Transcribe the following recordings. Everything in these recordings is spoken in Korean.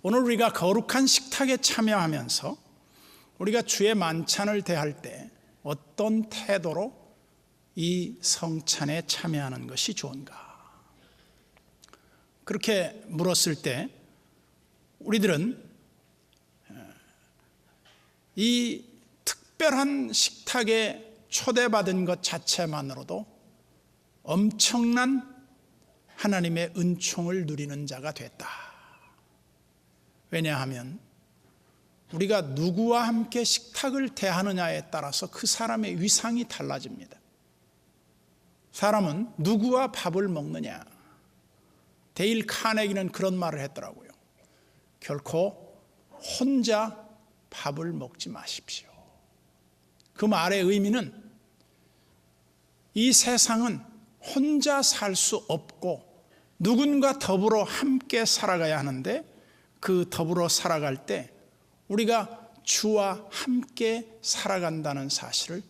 오늘 우리가 거룩한 식탁에 참여하면서 우리가 주의 만찬을 대할 때 어떤 태도로 이 성찬에 참여하는 것이 좋은가? 그렇게 물었을 때 우리들은 이 특별한 식탁에 초대받은 것 자체만으로도 엄청난 하나님의 은총을 누리는 자가 됐다. 왜냐하면 우리가 누구와 함께 식탁을 대하느냐에 따라서 그 사람의 위상이 달라집니다. 사람은 누구와 밥을 먹느냐, 데일 카네기는 그런 말을 했더라고요. 결코 혼자 밥을 먹지 마십시오. 그 말의 의미는 이 세상은 혼자 살 수 없고 누군가 더불어 함께 살아가야 하는데, 그 더불어 살아갈 때 우리가 주와 함께 살아간다는 사실을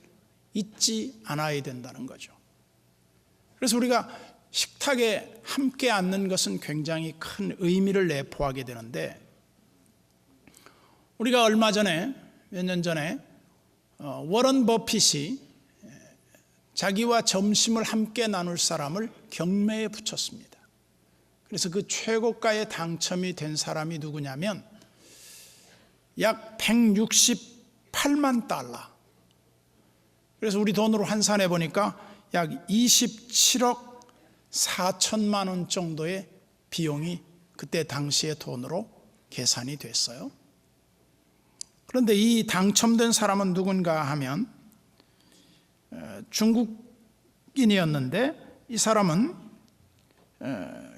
잊지 않아야 된다는 거죠. 그래서 우리가 식탁에 함께 앉는 것은 굉장히 큰 의미를 내포하게 되는데, 우리가 얼마 전에, 몇 년 전에 워런 버핏이 자기와 점심을 함께 나눌 사람을 경매에 붙였습니다. 그래서 그 최고가에 당첨이 된 사람이 누구냐면 약 168만 달러. 그래서 우리 돈으로 환산해 보니까 약 27억 4천만 원 정도의 비용이 그때 당시의 돈으로 계산이 됐어요. 그런데 이 당첨된 사람은 누군가 하면 중국인이었는데, 이 사람은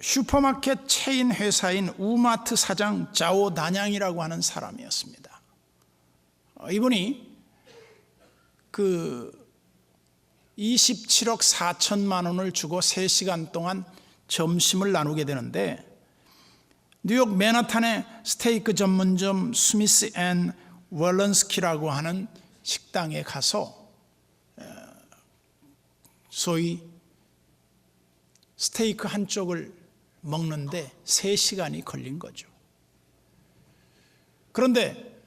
슈퍼마켓 체인 회사인 우마트 사장 자오 단양이라고 하는 사람이었습니다. 이분이 그 27억 4천만 원을 주고 3시간 동안 점심을 나누게 되는데, 뉴욕 맨하탄의 스테이크 전문점 스미스 앤 월런스키라고 하는 식당에 가서 소위 스테이크 한쪽을 먹는데 3시간이 걸린 거죠. 그런데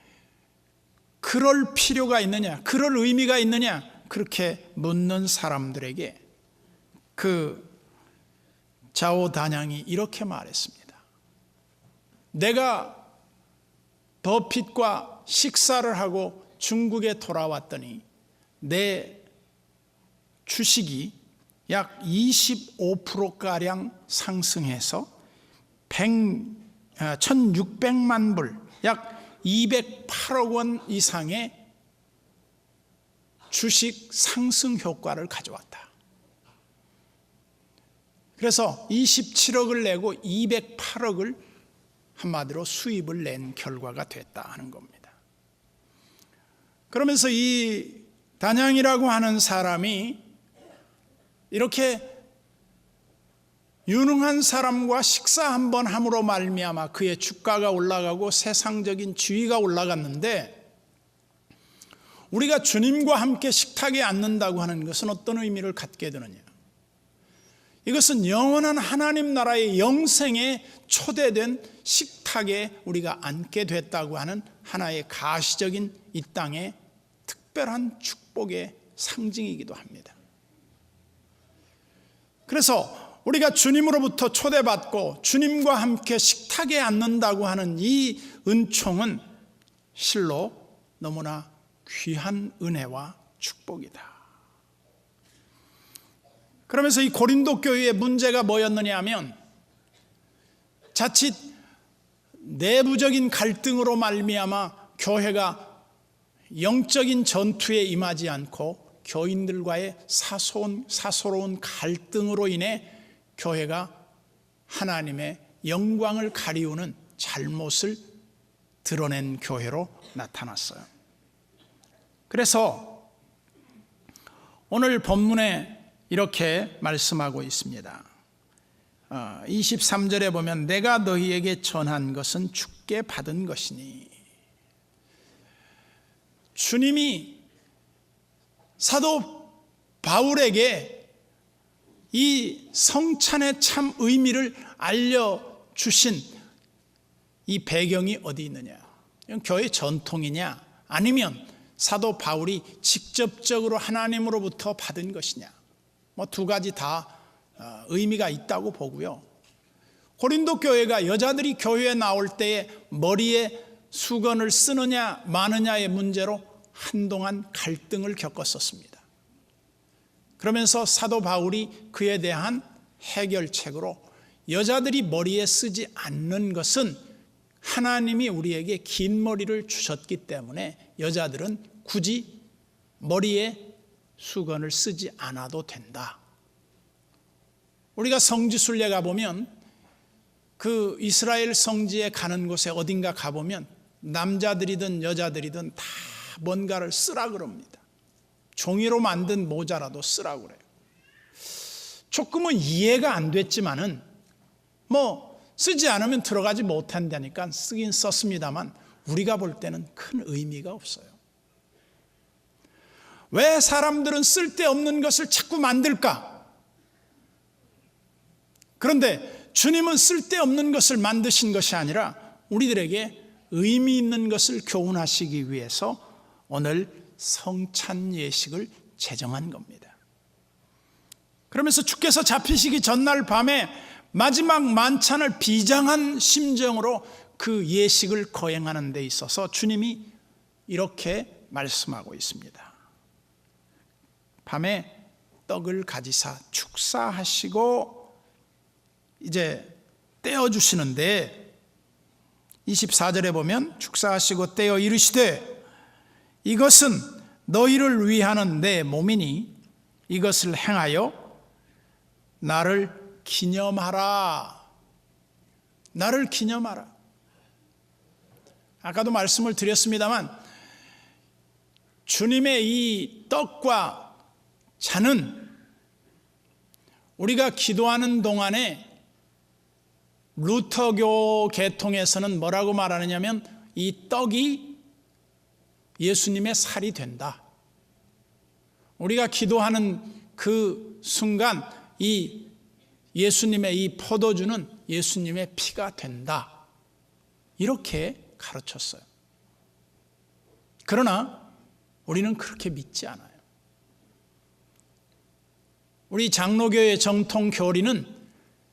그럴 필요가 있느냐, 그럴 의미가 있느냐, 그렇게 묻는 사람들에게 그 자오 단양이 이렇게 말했습니다. 내가 버핏과 식사를 하고 중국에 돌아왔더니 내 주식이 약 25%가량 상승해서 1600만 불, 약 208억 원 이상의 주식 상승 효과를 가져왔다. 그래서 27억을 내고 208억을 한마디로 수입을 낸 결과가 됐다 하는 겁니다. 그러면서 이 단양이라고 하는 사람이 이렇게 유능한 사람과 식사 한번 함으로 말미암아 그의 주가가 올라가고 세상적인 지위가 올라갔는데, 우리가 주님과 함께 식탁에 앉는다고 하는 것은 어떤 의미를 갖게 되느냐? 이것은 영원한 하나님 나라의 영생에 초대된 식탁에 우리가 앉게 됐다고 하는 하나의 가시적인 이 땅의 특별한 축복의 상징이기도 합니다. 그래서 우리가 주님으로부터 초대받고 주님과 함께 식탁에 앉는다고 하는 이 은총은 실로 너무나 귀한 은혜와 축복이다. 그러면서 이 고린도 교회의 문제가 뭐였느냐 하면, 자칫 내부적인 갈등으로 말미암아 교회가 영적인 전투에 임하지 않고 교인들과의 사소로운 갈등으로 인해 교회가 하나님의 영광을 가리우는 잘못을 드러낸 교회로 나타났어요. 그래서 오늘 본문에 이렇게 말씀하고 있습니다. 23절에 보면 내가 너희에게 전한 것은 주께 받은 것이니, 주님이 사도 바울에게 이 성찬의 참 의미를 알려주신 이 배경이 어디 있느냐? 이건 교회 전통이냐? 아니면 사도 바울이 직접적으로 하나님으로부터 받은 것이냐? 뭐 두 가지 다 의미가 있다고 보고요. 고린도 교회가 여자들이 교회에 나올 때에 머리에 수건을 쓰느냐 마느냐의 문제로 한동안 갈등을 겪었었습니다. 그러면서 사도 바울이 그에 대한 해결책으로 여자들이 머리에 쓰지 않는 것은 하나님이 우리에게 긴 머리를 주셨기 때문에 여자들은 굳이 머리에 수건을 쓰지 않아도 된다. 우리가 성지순례 가보면 그 이스라엘 성지에 가는 곳에 어딘가 가보면 남자들이든 여자들이든 다 뭔가를 쓰라 그럽니다. 종이로 만든 모자라도 쓰라고 그래요. 조금은 이해가 안 됐지만은 뭐 쓰지 않으면 들어가지 못한다니까 쓰긴 썼습니다만 우리가 볼 때는 큰 의미가 없어요. 왜 사람들은 쓸데없는 것을 자꾸 만들까? 그런데 주님은 쓸데없는 것을 만드신 것이 아니라 우리들에게 의미 있는 것을 교훈하시기 위해서 오늘 성찬 예식을 제정한 겁니다. 그러면서 주께서 잡히시기 전날 밤에 마지막 만찬을 비장한 심정으로 그 예식을 거행하는 데 있어서 주님이 이렇게 말씀하고 있습니다. 밤에 떡을 가지사 축사하시고 이제 떼어주시는데 24절에 보면 축사하시고 떼어 이르시되 이것은 너희를 위하는 내 몸이니 이것을 행하여 나를 기념하라. 나를 기념하라. 아까도 말씀을 드렸습니다만 주님의 이 떡과 잔은 우리가 기도하는 동안에 루터교 계통에서는 뭐라고 말하느냐면 이 떡이 예수님의 살이 된다. 우리가 기도하는 그 순간 이 예수님의 이 포도주는 예수님의 피가 된다. 이렇게 가르쳤어요. 그러나 우리는 그렇게 믿지 않아요. 우리 장로교의 정통 교리는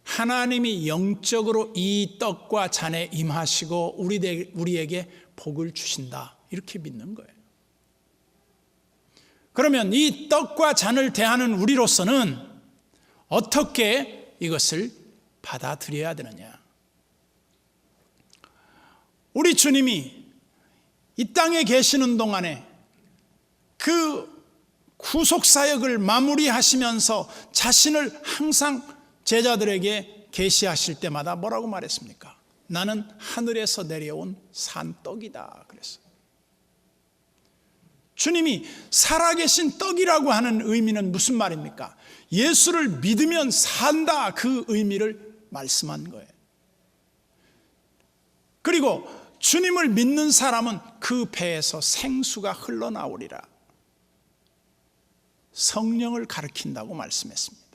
하나님이 영적으로 이 떡과 잔에 임하시고 우리에게 복을 주신다. 이렇게 믿는 거예요. 그러면 이 떡과 잔을 대하는 우리로서는 어떻게 이것을 받아들여야 되느냐? 우리 주님이 이 땅에 계시는 동안에 그 구속사역을 마무리하시면서 자신을 항상 제자들에게 계시하실 때마다 뭐라고 말했습니까? 나는 하늘에서 내려온 산떡이다 그랬어요. 주님이 살아계신 떡이라고 하는 의미는 무슨 말입니까? 예수를 믿으면 산다, 그 의미를 말씀한 거예요. 그리고 주님을 믿는 사람은 그 배에서 생수가 흘러나오리라. 성령을 가리킨다고 말씀했습니다.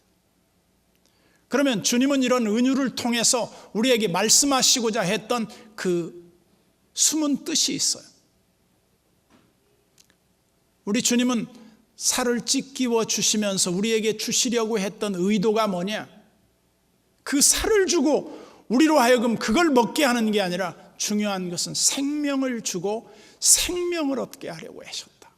그러면 주님은 이런 은유를 통해서 우리에게 말씀하시고자 했던 그 숨은 뜻이 있어요. 우리 주님은 살을 찢기워 주시면서 우리에게 주시려고 했던 의도가 뭐냐? 그 살을 주고 우리로 하여금 그걸 먹게 하는 게 아니라 중요한 것은 생명을 주고 생명을 얻게 하려고 하셨다.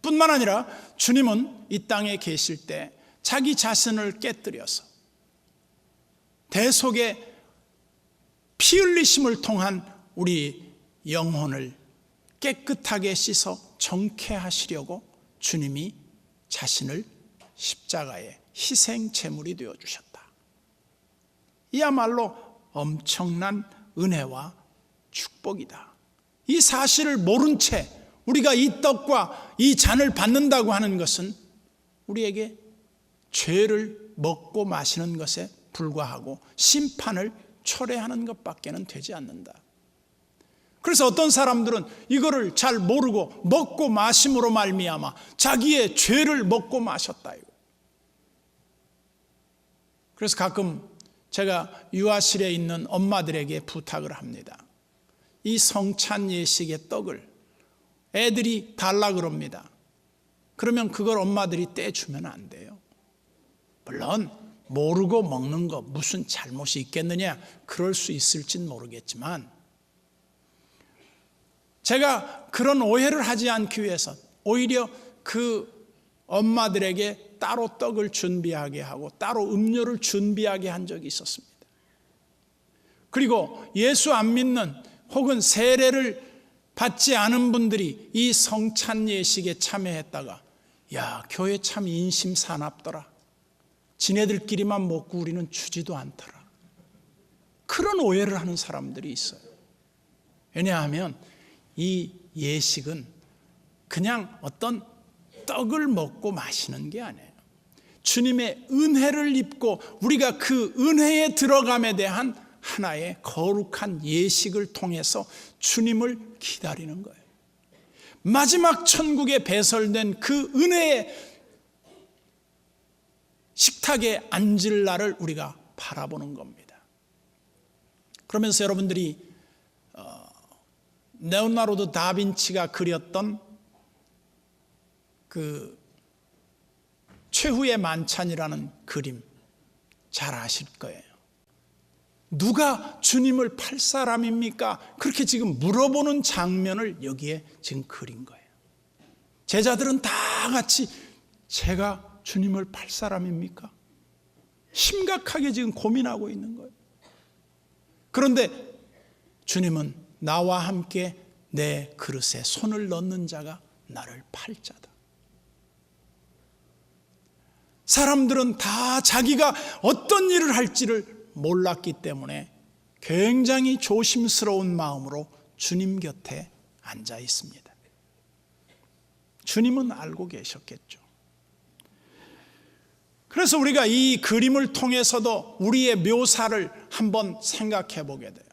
뿐만 아니라 주님은 이 땅에 계실 때 자기 자신을 깨뜨려서 대속의 피 흘리심을 통한 우리 영혼을 깨끗하게 씻어 정케하시려고 주님이 자신을 십자가의 희생 제물이 되어 주셨다. 이야말로 엄청난 은혜와 축복이다. 이 사실을 모른 채 우리가 이 떡과 이 잔을 받는다고 하는 것은 우리에게 죄를 먹고 마시는 것에 불과하고 심판을 초래하는 것밖에는 되지 않는다. 그래서 어떤 사람들은 이거를 잘 모르고 먹고 마심으로 말미암아 자기의 죄를 먹고 마셨다. 그래서 가끔 제가 유아실에 있는 엄마들에게 부탁을 합니다. 이 성찬 예식의 떡을 애들이 달라 그럽니다. 그러면 그걸 엄마들이 떼주면 안 돼요. 물론 모르고 먹는 거 무슨 잘못이 있겠느냐, 그럴 수 있을진 모르겠지만, 제가 그런 오해를 하지 않기 위해서 오히려 그 엄마들에게 따로 떡을 준비하게 하고 따로 음료를 준비하게 한 적이 있었습니다. 그리고 예수 안 믿는 혹은 세례를 받지 않은 분들이 이 성찬 예식에 참여했다가, 야, 교회 참 인심사납더라, 지네들끼리만 먹고 우리는 주지도 않더라, 그런 오해를 하는 사람들이 있어요. 왜냐하면 이 예식은 그냥 어떤 떡을 먹고 마시는 게 아니에요. 주님의 은혜를 입고 우리가 그 은혜에 들어감에 대한 하나의 거룩한 예식을 통해서 주님을 기다리는 거예요. 마지막 천국에 배설된 그 은혜의 식탁에 앉을 날을 우리가 바라보는 겁니다. 그러면서 여러분들이 레오나르도 다빈치가 그렸던 그 최후의 만찬이라는 그림 잘 아실 거예요. 누가 주님을 팔 사람입니까? 그렇게 지금 물어보는 장면을 여기에 지금 그린 거예요. 제자들은 다 같이 제가 주님을 팔 사람입니까? 심각하게 지금 고민하고 있는 거예요. 그런데 주님은 나와 함께 내 그릇에 손을 넣는 자가 나를 팔 자다. 사람들은 다 자기가 어떤 일을 할지를 몰랐기 때문에 굉장히 조심스러운 마음으로 주님 곁에 앉아 있습니다. 주님은 알고 계셨겠죠. 그래서 우리가 이 그림을 통해서도 우리의 묘사를 한번 생각해 보게 돼요.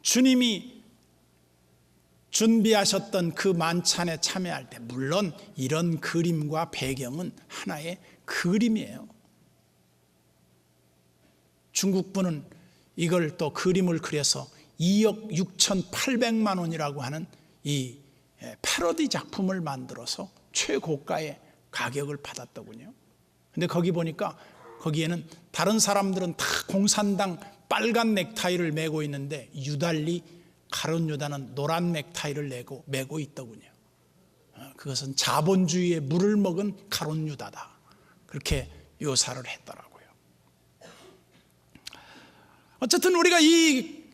주님이 준비하셨던 그 만찬에 참여할 때, 물론 이런 그림과 배경은 하나의 그림이에요. 중국분은 이걸 또 그림을 그려서 2억 6,800만 원이라고 하는 이 패러디 작품을 만들어서 최고가의 가격을 받았더군요. 근데 거기 보니까 거기에는 다른 사람들은 다 공산당 빨간 넥타이를 메고 있는데 유달리 가룟 유다는 노란 넥타이를 메고 있더군요. 그것은 자본주의의 물을 먹은 가룟 유다다, 그렇게 묘사를 했더라고요. 어쨌든 우리가 이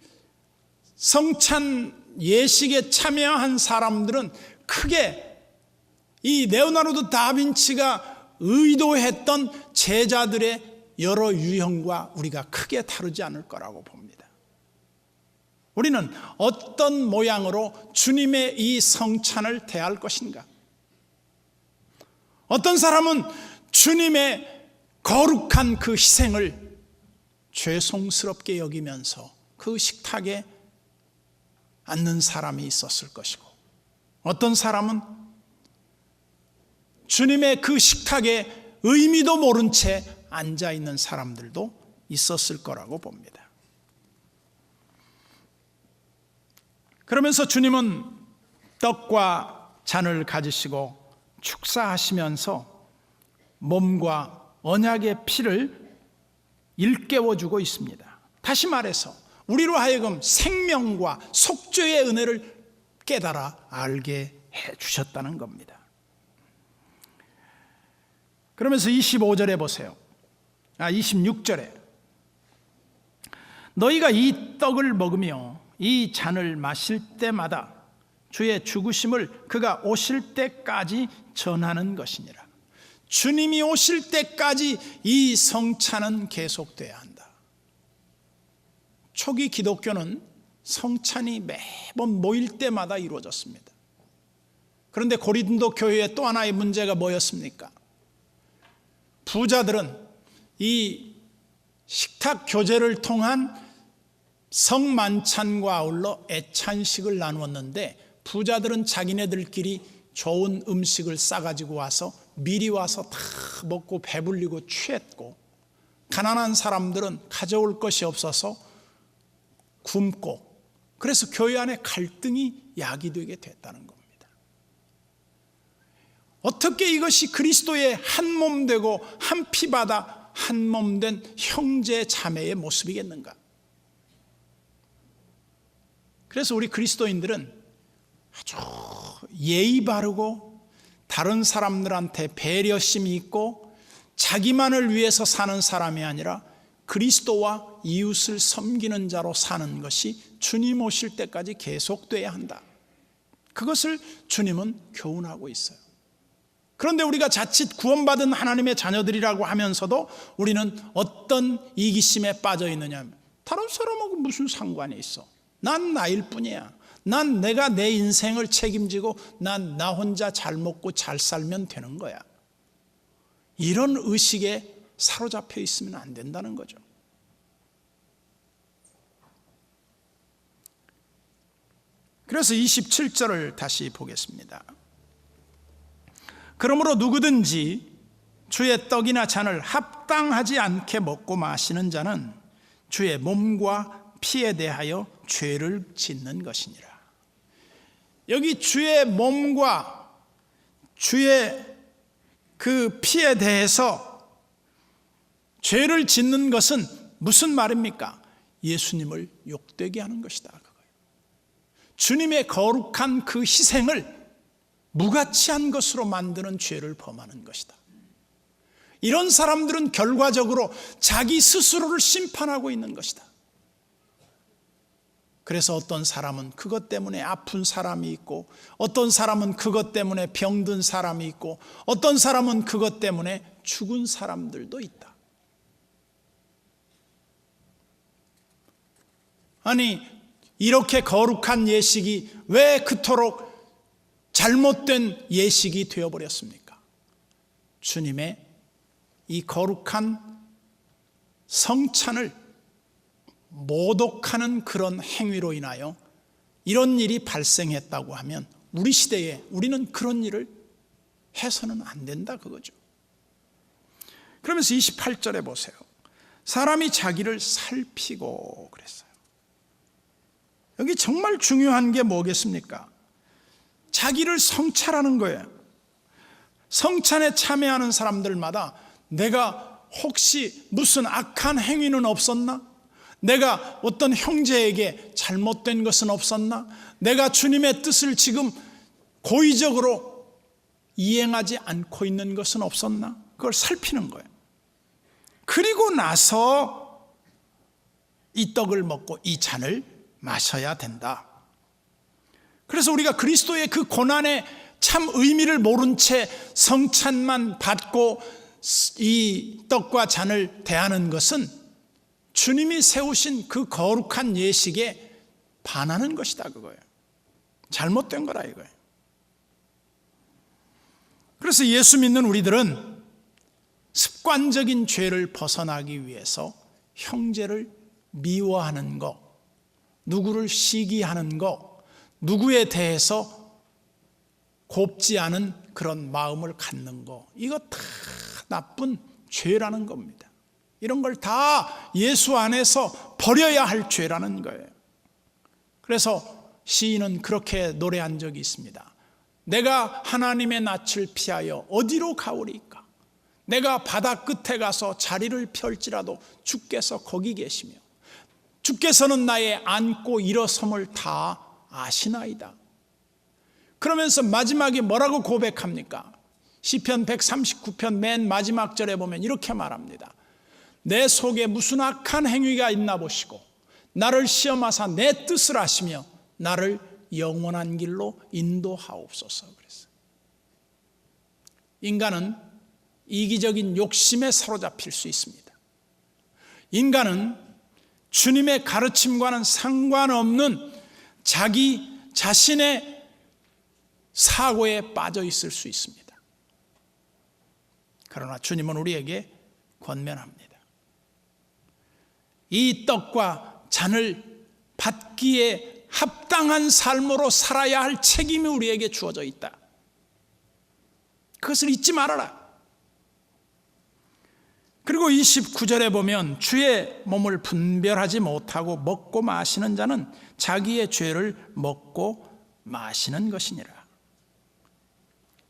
성찬 예식에 참여한 사람들은 크게 이 레오나르도 다빈치가 의도했던 제자들의 여러 유형과 우리가 크게 다르지 않을 거라고 봅니다. 우리는 어떤 모양으로 주님의 이 성찬을 대할 것인가? 어떤 사람은 주님의 거룩한 그 희생을 죄송스럽게 여기면서 그 식탁에 앉는 사람이 있었을 것이고, 어떤 사람은 주님의 그 식탁에 의미도 모른 채 앉아 있는 사람들도 있었을 거라고 봅니다. 그러면서 주님은 떡과 잔을 가지시고 축사하시면서 몸과 언약의 피를 일깨워주고 있습니다. 다시 말해서 우리로 하여금 생명과 속죄의 은혜를 깨달아 알게 해주셨다는 겁니다. 그러면서 25절에 보세요. 26절에 너희가 이 떡을 먹으며 이 잔을 마실 때마다 주의 죽으심을 그가 오실 때까지 전하는 것이니라. 주님이 오실 때까지 이 성찬은 계속돼야 한다. 초기 기독교는 성찬이 매번 모일 때마다 이루어졌습니다. 그런데 고린도 교회의 또 하나의 문제가 뭐였습니까? 부자들은 이 식탁 교제를 통한 성만찬과 아울러 애찬식을 나누었는데, 부자들은 자기네들끼리 좋은 음식을 싸가지고 와서 미리 와서 다 먹고 배불리고 취했고, 가난한 사람들은 가져올 것이 없어서 굶고, 그래서 교회 안에 갈등이 야기되게 됐다는 겁니다. 어떻게 이것이 그리스도의 한 몸 되고 한 피 받아 한 몸 된 형제 자매의 모습이겠는가? 그래서 우리 그리스도인들은 아주 예의 바르고 다른 사람들한테 배려심이 있고 자기만을 위해서 사는 사람이 아니라 그리스도와 이웃을 섬기는 자로 사는 것이 주님 오실 때까지 계속돼야 한다. 그것을 주님은 교훈하고 있어요. 그런데 우리가 자칫 구원받은 하나님의 자녀들이라고 하면서도 우리는 어떤 이기심에 빠져 있느냐 하면, 다른 사람하고 무슨 상관이 있어? 난 나일 뿐이야. 난 내가 내 인생을 책임지고 난 나 혼자 잘 먹고 잘 살면 되는 거야. 이런 의식에 사로잡혀 있으면 안 된다는 거죠. 그래서 27절을 다시 보겠습니다. 그러므로 누구든지 주의 떡이나 잔을 합당하지 않게 먹고 마시는 자는 주의 몸과 피에 대하여 죄를 짓는 것이니라. 여기 주의 몸과 주의 그 피에 대해서 죄를 짓는 것은 무슨 말입니까? 예수님을 욕되게 하는 것이다. 그거예요. 주님의 거룩한 그 희생을 무가치한 것으로 만드는 죄를 범하는 것이다. 이런 사람들은 결과적으로 자기 스스로를 심판하고 있는 것이다. 그래서 어떤 사람은 그것 때문에 아픈 사람이 있고, 어떤 사람은 그것 때문에 병든 사람이 있고, 어떤 사람은 그것 때문에 죽은 사람들도 있다. 아니, 이렇게 거룩한 예식이 왜 그토록 잘못된 예식이 되어버렸습니까? 주님의 이 거룩한 성찬을 모독하는 그런 행위로 인하여 이런 일이 발생했다고 하면 우리 시대에 우리는 그런 일을 해서는 안 된다 그거죠. 그러면서 28절에 보세요. 사람이 자기를 살피고 그랬어요. 여기 정말 중요한 게 뭐겠습니까? 자기를 성찰하는 거예요. 성찬에 참여하는 사람들마다 내가 혹시 무슨 악한 행위는 없었나? 내가 어떤 형제에게 잘못된 것은 없었나? 내가 주님의 뜻을 지금 고의적으로 이행하지 않고 있는 것은 없었나? 그걸 살피는 거예요. 그리고 나서 이 떡을 먹고 이 잔을 마셔야 된다. 그래서 우리가 그리스도의 그 고난의 참 의미를 모른 채 성찬만 받고 이 떡과 잔을 대하는 것은 주님이 세우신 그 거룩한 예식에 반하는 것이다 그거예요. 잘못된 거라 이거예요. 그래서 예수 믿는 우리들은 습관적인 죄를 벗어나기 위해서 형제를 미워하는 것, 누구를 시기하는 것, 누구에 대해서 곱지 않은 그런 마음을 갖는 것, 이거 다 나쁜 죄라는 겁니다. 이런 걸 다 예수 안에서 버려야 할 죄라는 거예요. 그래서 시인은 그렇게 노래한 적이 있습니다. 내가 하나님의 낯을 피하여 어디로 가오리까? 내가 바다 끝에 가서 자리를 펼지라도 주께서 거기 계시며 주께서는 나의 앉고 일어섬을 다 아시나이다. 그러면서 마지막에 뭐라고 고백합니까? 시편 139편 맨 마지막 절에 보면 이렇게 말합니다. 내 속에 무슨 악한 행위가 있나 보시고 나를 시험하사 내 뜻을 아시며 나를 영원한 길로 인도하옵소서. 그랬어요. 인간은 이기적인 욕심에 사로잡힐 수 있습니다. 인간은 주님의 가르침과는 상관없는 자기 자신의 사고에 빠져 있을 수 있습니다. 그러나 주님은 우리에게 권면합니다. 이 떡과 잔을 받기에 합당한 삶으로 살아야 할 책임이 우리에게 주어져 있다. 그것을 잊지 말아라. 그리고 그리고 29절에 보면 주의 몸을 분별하지 못하고 먹고 마시는 자는 자기의 죄를 먹고 마시는 것이니라.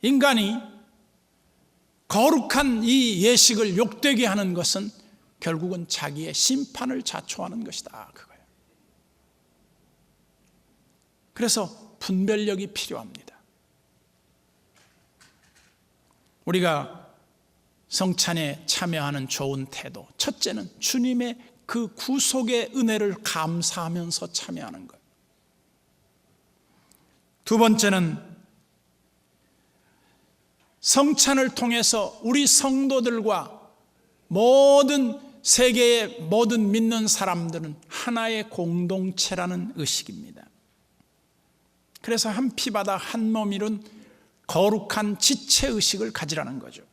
인간이 거룩한 이 예식을 욕되게 하는 것은 결국은 자기의 심판을 자초하는 것이다, 그거예요. 그래서 분별력이 필요합니다. 우리가 성찬에 참여하는 좋은 태도, 첫째는 주님의 그 구속의 은혜를 감사하면서 참여하는 것. 두 번째는 성찬을 통해서 우리 성도들과 모든 세계의 모든 믿는 사람들은 하나의 공동체라는 의식입니다. 그래서 한 피바다 한 몸 이룬 거룩한 지체의식을 가지라는 거죠.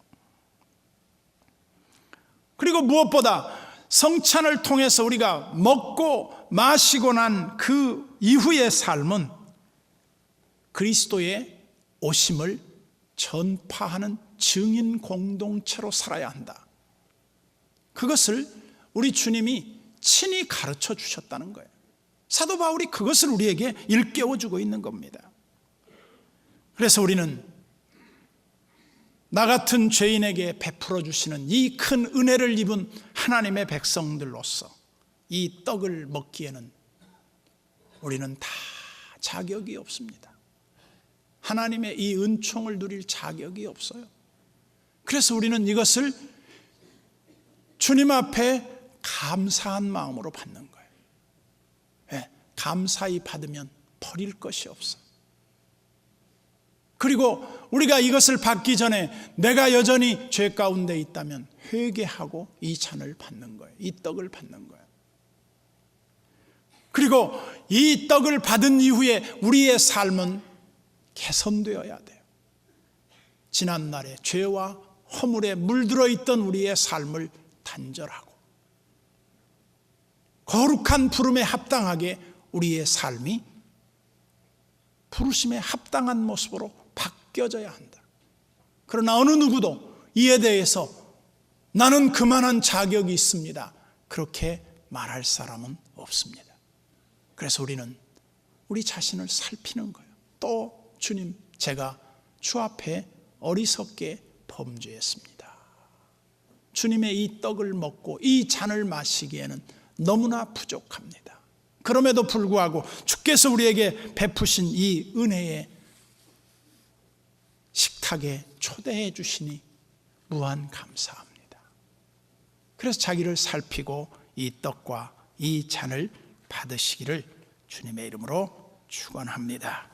그리고 무엇보다 성찬을 통해서 우리가 먹고 마시고 난 그 이후의 삶은 그리스도의 오심을 전파하는 증인 공동체로 살아야 한다. 그것을 우리 주님이 친히 가르쳐 주셨다는 거예요. 사도 바울이 그것을 우리에게 일깨워주고 있는 겁니다. 그래서 우리는 나 같은 죄인에게 베풀어 주시는 이 큰 은혜를 입은 하나님의 백성들로서 이 떡을 먹기에는 우리는 다 자격이 없습니다. 하나님의 이 은총을 누릴 자격이 없어요. 그래서 우리는 이것을 주님 앞에 감사한 마음으로 받는 거예요. 네, 감사히 받으면 버릴 것이 없어요. 그리고 우리가 이것을 받기 전에 내가 여전히 죄 가운데 있다면 회개하고 이 잔을 받는 거예요. 이 떡을 받는 거예요. 그리고 이 떡을 받은 이후에 우리의 삶은 개선되어야 돼요. 지난날의 죄와 허물에 물들어 있던 우리의 삶을 단절하고 거룩한 부름에 합당하게 우리의 삶이 부르심에 합당한 모습으로 바뀌어져야 한다. 그러나 어느 누구도 이에 대해서 나는 그만한 자격이 있습니다, 그렇게 말할 사람은 없습니다. 그래서 우리는 우리 자신을 살피는 거예요. 또 주님, 제가 주 앞에 어리석게 범죄했습니다. 주님의 이 떡을 먹고 이 잔을 마시기에는 너무나 부족합니다. 그럼에도 불구하고 주께서 우리에게 베푸신 이 은혜의 식탁에 초대해 주시니 무한 감사합니다. 그래서 자기를 살피고 이 떡과 이 잔을 받으시기를 주님의 이름으로 축원합니다.